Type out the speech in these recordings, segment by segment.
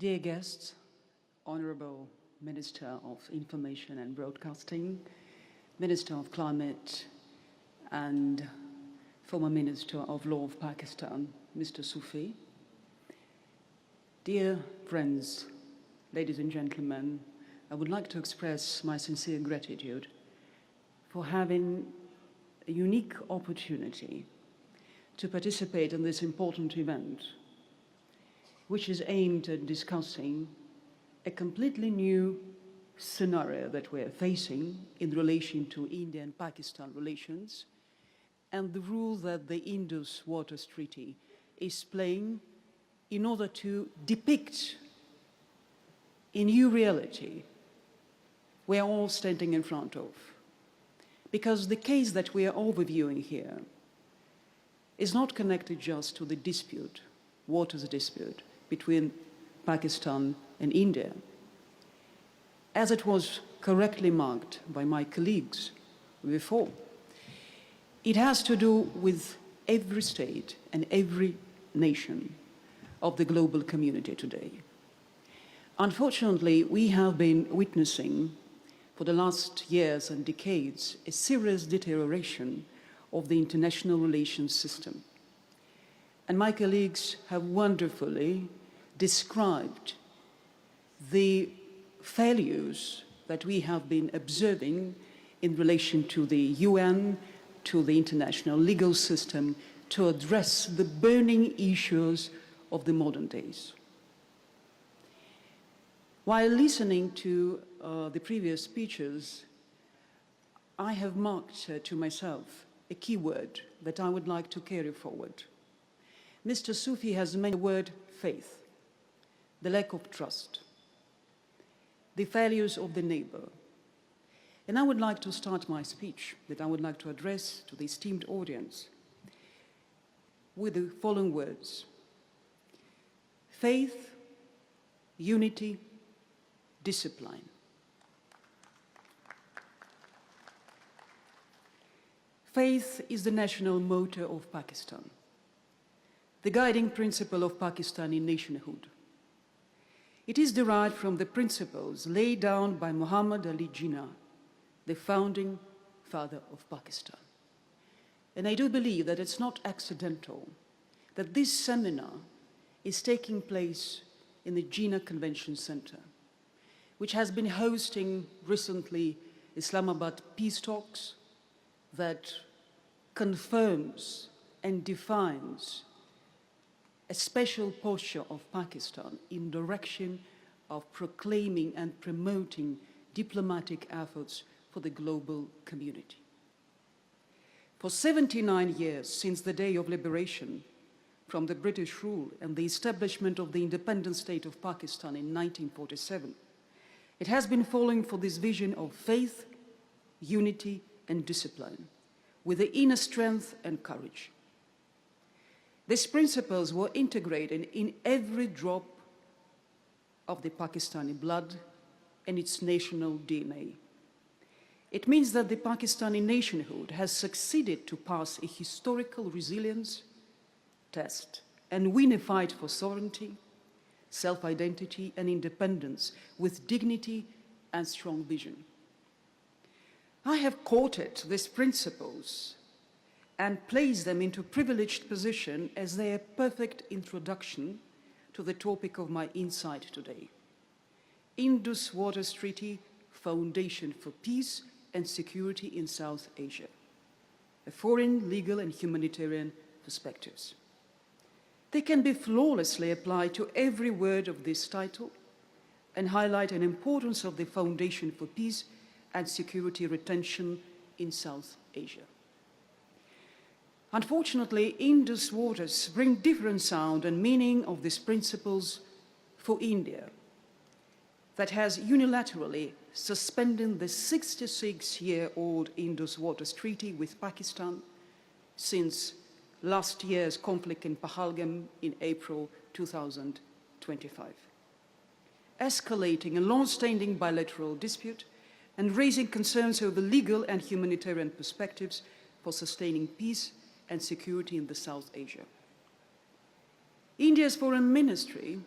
Dear guests, Honorable Minister of Information and Broadcasting, Minister of Climate and former Minister of Law of Pakistan, Mr. Sufi, dear friends, ladies and gentlemen, I would like to express my sincere gratitude for having a unique opportunity to participate in this important event, which is aimed at discussing a completely new scenario that we're facing in relation to India and Pakistan relations and the role that the Indus Waters Treaty is playing in order to depict a new reality we are all standing in front of. Because the case that we are overviewing here is not connected just to the dispute, waters dispute, between Pakistan and India. As it was correctly marked by my colleagues before, it has to do with every state and every nation of the global community today. Unfortunately, we have been witnessing for the last years and decades a serious deterioration of the international relations system. And my colleagues have wonderfully described the failures that we have been observing in relation to the UN, to the international legal system, to address the burning issues of the modern days. While listening to the previous speeches, I have marked to myself a key word that I would like to carry forward. Mr. Sufi has mentioned the word faith, the lack of trust, the failures of the neighbor. And I would like to start my speech that I would like to address to the esteemed audience with the following words: faith, unity, discipline. Faith is the national motto of Pakistan, the guiding principle of Pakistani nationhood. It is derived from the principles laid down by Muhammad Ali Jinnah, the founding father of Pakistan. And I do believe that it's not accidental that this seminar is taking place in the Jinnah Convention Center, which has been hosting recently Islamabad peace talks that confirms and defines a special posture of Pakistan in direction of proclaiming and promoting diplomatic efforts for the global community. For 79 years since the day of liberation from the British rule and the establishment of the independent state of Pakistan in 1947, it has been falling for this vision of faith, unity, and discipline, with the inner strength and courage. These principles were integrated in every drop of the Pakistani blood and its national DNA. It means that the Pakistani nationhood has succeeded to pass a historical resilience test and win a fight for sovereignty, self-identity, and independence with dignity and strong vision. I have quoted these principles and placed them into privileged position as their perfect introduction to the topic of my insight today. Indus Waters Treaty, Foundation for Peace and Security in South Asia. A foreign, legal, and humanitarian perspectives. They can be flawlessly applied to every word of this title and highlight an importance of the Foundation for Peace and Security retention in South Asia. Unfortunately, Indus waters bring different sound and meaning of these principles for India, that has unilaterally suspended the 66-year-old Indus Waters Treaty with Pakistan since last year's conflict in Pahalgam in April 2025, escalating a long-standing bilateral dispute and raising concerns over legal and humanitarian perspectives for sustaining peace and security in the South Asia. India's foreign ministry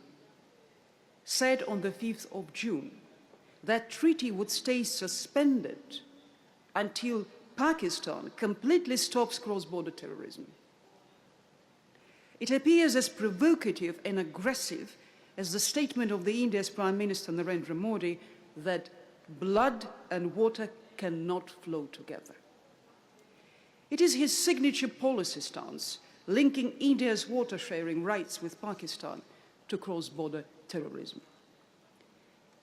said on the 5th of June that treaty would stay suspended until Pakistan completely stops cross-border terrorism. It appears as provocative and aggressive as the statement of the India's Prime Minister Narendra Modi that blood and water cannot flow together. It is his signature policy stance linking India's water-sharing rights with Pakistan to cross-border terrorism.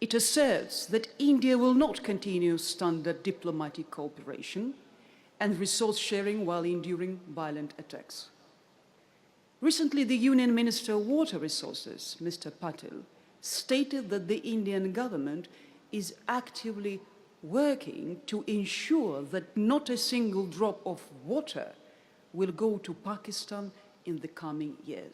It asserts that India will not continue standard diplomatic cooperation and resource sharing while enduring violent attacks. Recently, the Union Minister of Water Resources, Mr. Patil, stated that the Indian government is actively working to ensure that not a single drop of water will go to Pakistan in the coming years.